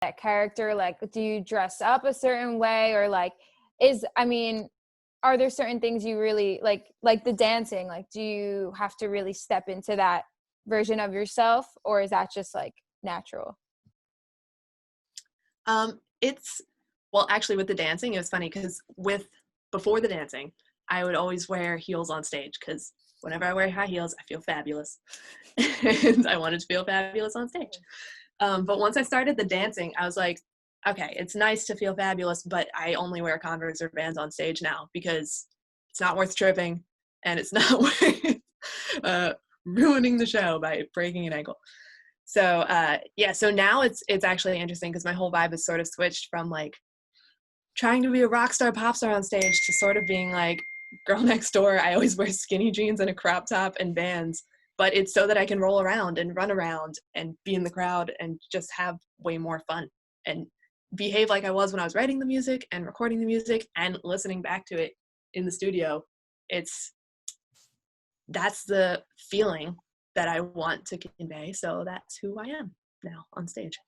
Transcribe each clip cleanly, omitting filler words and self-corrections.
that character? Like, do you dress up a certain way, or like, are there certain things you really like the dancing? Like, do you have to really step into that version of yourself, or is that just like natural? It's, well, actually with the dancing, it was funny because before the dancing, I would always wear heels on stage because whenever I wear high heels, I feel fabulous. And I wanted to feel fabulous on stage. But once I started the dancing, I was like, okay, it's nice to feel fabulous, but I only wear Converse or Vans on stage now because it's not worth tripping and it's not worth ruining the show by breaking an ankle. So so now it's actually interesting because my whole vibe is sort of switched from like trying to be a rock star, pop star on stage to sort of being like girl next door. I always wear skinny jeans and a crop top and Vans, but it's so that I can roll around and run around and be in the crowd and just have way more fun and behave like I was when I was writing the music and recording the music and listening back to it in the studio. That's the feeling that I want to convey. So that's who I am now on stage.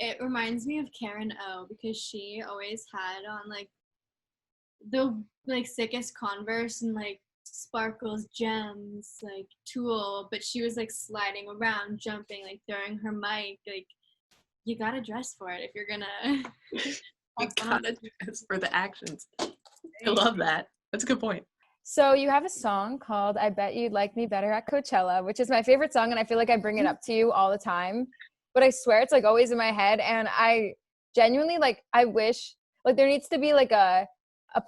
It reminds me of Karen O because she always had on like the like sickest Converse and like sparkles, gems, like tulle, but she was like sliding around, jumping, like throwing her mic. Like, you gotta dress for it if you're gonna. You gotta dress for the actions. I love that. That's a good point. So you have a song called I Bet You'd Like Me Better at Coachella, which is my favorite song, and I feel like I bring it up to you all the time. But I swear it's like always in my head, and I genuinely like, I wish like there needs to be like a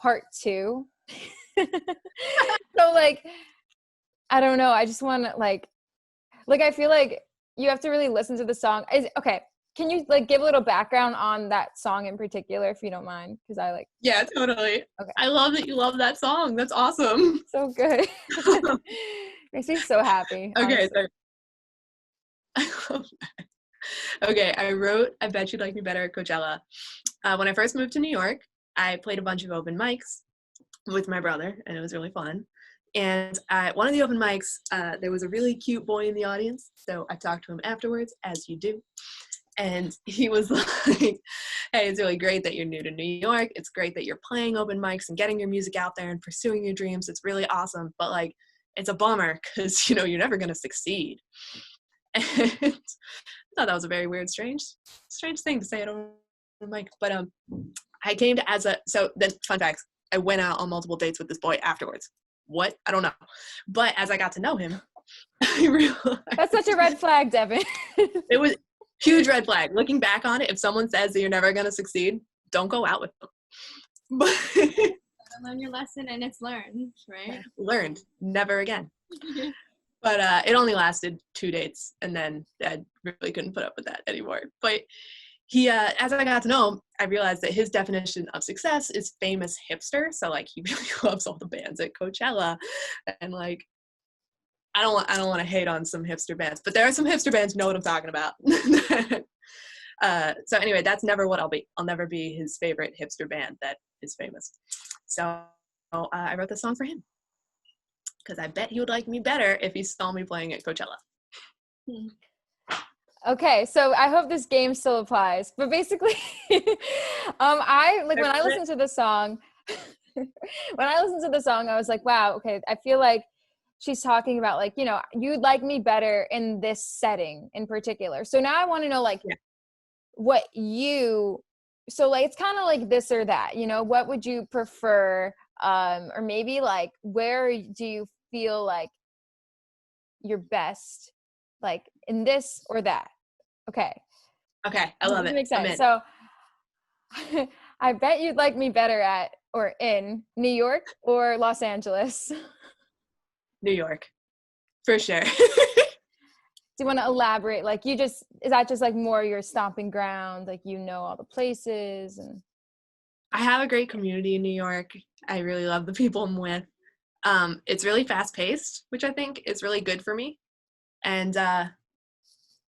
part 2. So like, I don't know, I just want to like I feel like you have to really listen to the song. Okay, can you like give a little background on that song in particular, if you don't mind? Because I like. Yeah, totally. Okay. I love that you love that song. That's awesome. So good. Makes me so happy. Okay, so I love that. Okay, I wrote I Bet You'd Like Me Better at Coachella. When I first moved to New York, I played a bunch of open mics with my brother, and it was really fun. And at one of the open mics, there was a really cute boy in the audience, so I talked to him afterwards, as you do. And he was like, hey, it's really great that you're new to New York. It's great that you're playing open mics and getting your music out there and pursuing your dreams. It's really awesome. But like, it's a bummer because, you know, you're never going to succeed. And I thought that was a very weird, strange thing to say over the mic. But I came to so then fun facts, I went out on multiple dates with this boy afterwards. What? I don't know. But as I got to know him, I realized. That's such a red flag, Devon. It was huge red flag. Looking back on it, if someone says that you're never going to succeed, don't go out with them. But learn your lesson and it's learned, right? Learned. Never again. But it only lasted 2 dates, and then I really couldn't put up with that anymore. But he, as I got to know him, I realized that his definition of success is famous hipster. So like, he really loves all the bands at Coachella, and like, I don't want to hate on some hipster bands, but there are some hipster bands who know what I'm talking about. So anyway, that's never what I'll be. I'll never be his favorite hipster band that is famous. So I wrote this song for him because I bet he would like me better if he saw me playing at Coachella. Okay, so I hope this game still applies. But basically, when I listened to the song, I was like, wow, okay, I feel like she's talking about like, you know, you'd like me better in this setting in particular. So now I want to know like so like, it's kind of like this or that, you know, what would you prefer? Or maybe like, where do you feel like you're best, like in this or that? Okay, I love it. Makes sense. So I bet you'd like me better at or in New York or Los Angeles. New York, for sure. Do you want to elaborate? Like, is that just like more your stomping ground? Like, you know, all the places and. I have a great community in New York. I really love the people I'm with. It's really fast paced, which I think is really good for me. And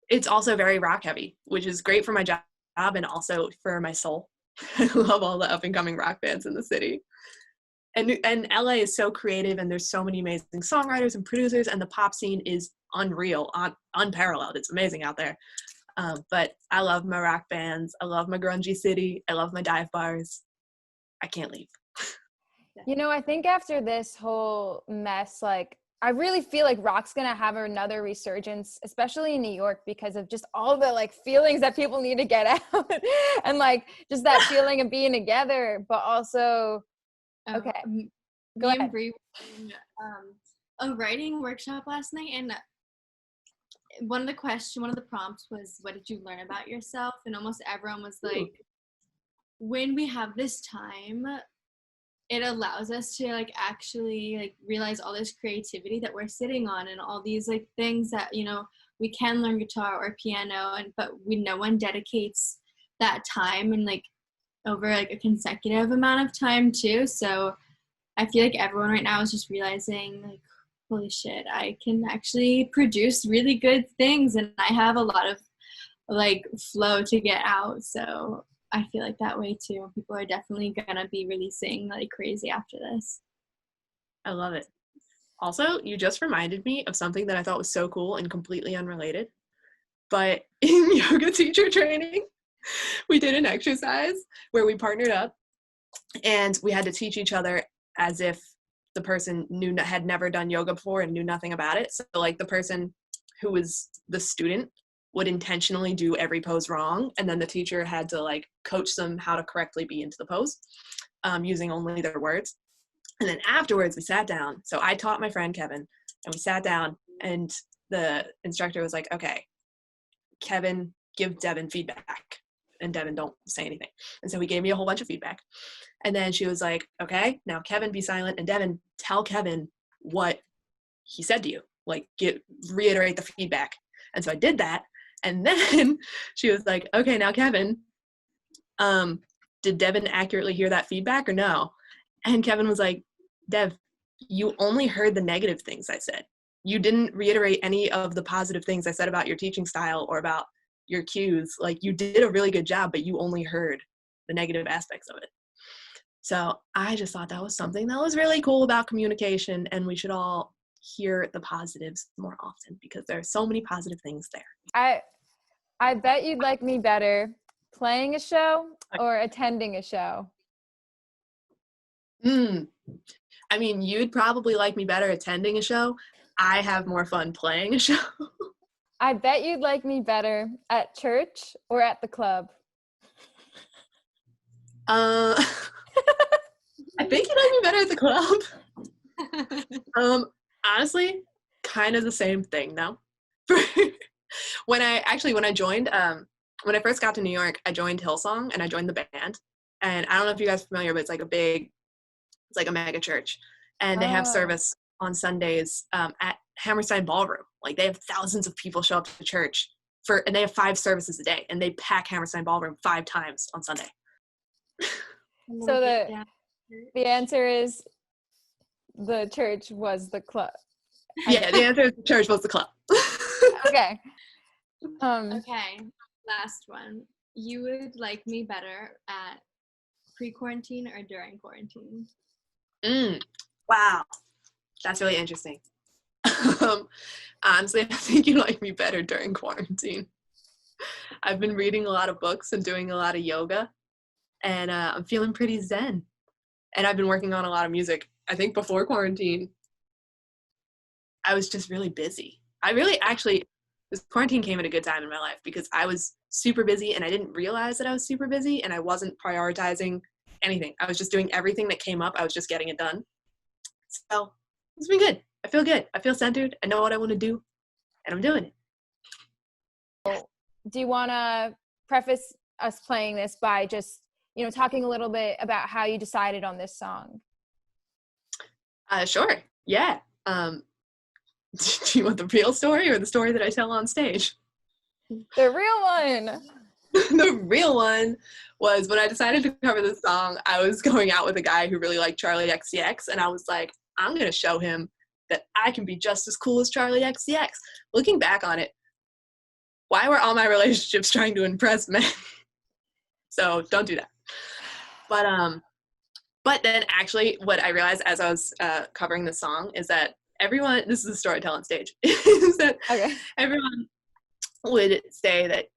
it's also very rock heavy, which is great for my job and also for my soul. I love all the up and coming rock bands in the city. And LA is so creative, and there's so many amazing songwriters and producers, and the pop scene is unreal, unparalleled. It's amazing out there. But I love my rock bands. I love my grungy city. I love my dive bars. I can't leave. You know, I think after this whole mess, like, I really feel like rock's gonna have another resurgence, especially in New York, because of just all the like feelings that people need to get out and like just that feeling of being together, but also, okay, Me go and ahead. Bree were in a writing workshop last night, and one of the prompts was, what did you learn about yourself? And almost everyone was like, when we have this time, it allows us to like actually like realize all this creativity that we're sitting on, and all these like things that, you know, we can learn guitar or piano, and but no one dedicates that time, and like over like a consecutive amount of time too. So I feel like everyone right now is just realizing like, holy shit, I can actually produce really good things, and I have a lot of like flow to get out. So I feel like that way too. People are definitely gonna be releasing like crazy after this. I love it. Also, you just reminded me of something that I thought was so cool and completely unrelated. But in yoga teacher training, we did an exercise where we partnered up and we had to teach each other as if the person had never done yoga before and knew nothing about it. So like the person who was the student would intentionally do every pose wrong, and then the teacher had to like coach them how to correctly be into the pose using only their words. And then afterwards we sat down. So I taught my friend Kevin, and we sat down, and the instructor was like, okay, Kevin, give Devon feedback, and Devon, don't say anything. And so he gave me a whole bunch of feedback. And then she was like, okay, now Kevin, be silent, and Devon, tell Kevin what he said to you. Like, reiterate the feedback. And so I did that. And then she was like, okay, now Kevin, did Devon accurately hear that feedback or no? And Kevin was like, Dev, you only heard the negative things I said. You didn't reiterate any of the positive things I said about your teaching style or about your cues. Like, you did a really good job, but you only heard the negative aspects of it. So I just thought that was something that was really cool about communication, and we should all hear the positives more often because there are so many positive things there. I bet you'd like me better playing a show or attending a show. I mean, you'd probably like me better attending a show. I have more fun playing a show. I bet you'd like me better at church or at the club. I think you'd like me better at the club. Honestly, kind of the same thing though. When I joined, when I first got to New York, I joined Hillsong and I joined the band. And I don't know if you guys are familiar, but it's like a mega church. And they have service on Sundays at Hammerstein Ballroom. Like, they have thousands of people show up to church and they have 5 services a day, and they pack Hammerstein Ballroom 5 times on Sunday. So the answer is the church was the club. Yeah, the answer is the church was the club. Okay. Okay, last one. You would like me better at pre-quarantine or during quarantine? Wow, that's really interesting. Honestly, I think you like me better during quarantine. I've been reading a lot of books and doing a lot of yoga, and I'm feeling pretty zen. And I've been working on a lot of music. I think before quarantine, I was just really busy. This quarantine came at a good time in my life because I was super busy and I didn't realize that I was super busy, and I wasn't prioritizing anything. I was just doing everything that came up. I was just getting it done. So it's been good. I feel good. I feel centered. I know what I want to do, and I'm doing it. Do you want to preface us playing this by just, talking a little bit about how you decided on this song? Sure. Yeah. Do you want the real story or the story that I tell on stage? The real one. The real one was when I decided to cover this song, I was going out with a guy who really liked Charlie XCX, and I was like, I'm going to show him that I can be just as cool as Charlie XCX. Looking back on it, why were all my relationships trying to impress men? So don't do that. But then actually what I realized as I was covering the song is that this is a story I tell on stage, is that everyone would say that,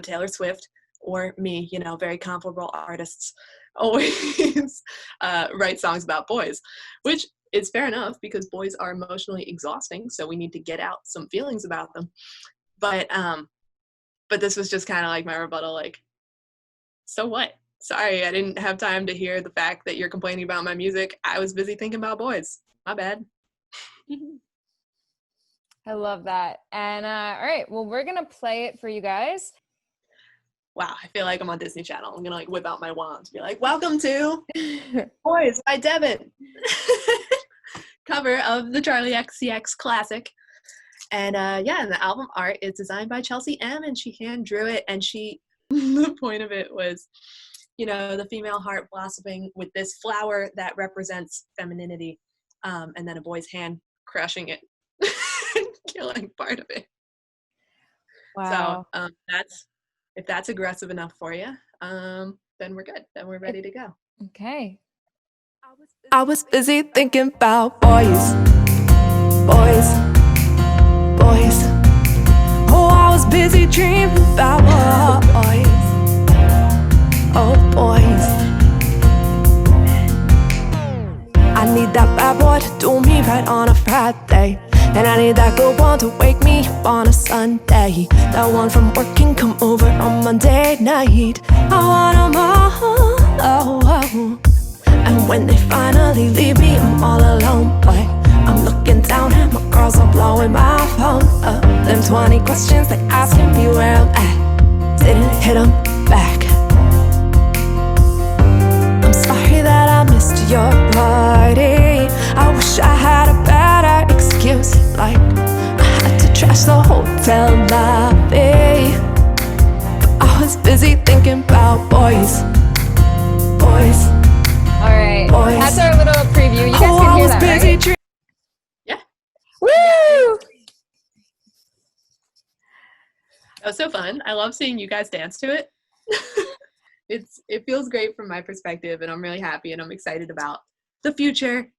Taylor Swift or me, very comparable artists always write songs about boys, which is fair enough because boys are emotionally exhausting. So we need to get out some feelings about them. But this was just kind of like my rebuttal, like, so what? Sorry, I didn't have time to hear the fact that you're complaining about my music. I was busy thinking about boys. My bad. I love that. And all right, well, we're going to play it for you guys. Wow, I feel like I'm on Disney Channel. I'm going to whip out my wand and be like, welcome to Boys by Devon. Cover of the Charlie XCX classic. And and the album art is designed by Chelsea M, and she hand drew it. And the point of it was, the female heart blossoming with this flower that represents femininity, and then a boy's hand crushing it, killing part of it. Wow. So if that's aggressive enough for you, then we're good. Then we're ready to go. Okay. I was busy thinking about boys, boys, boys. Oh, I was busy dreaming about boys, oh boys. I need that bad boy to do me right on a Friday, and I need that good one to wake me up on a Sunday. That one from work can come over on Monday night. I want 'em all. And when they finally leave me, I'm all alone. But I'm looking down and my girls are blowing my phone up. Them 20 questions they asking me where I'm at, didn't hit them back. I'm sorry that I missed your party. I wish I had a better excuse, like I had to trash the hotel lobby. But I was busy thinking about boys, boys. All right. Boys. That's our little preview. You guys can hear that, right? Yeah. Woo! That was so fun. I love seeing you guys dance to it. It feels great from my perspective, and I'm really happy, and I'm excited about the future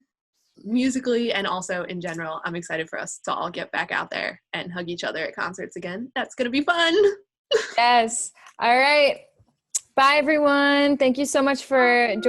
musically and also in general. I'm excited for us to all get back out there and hug each other at concerts again. That's going to be fun. Yes. All right. Bye, everyone. Thank you so much for joining.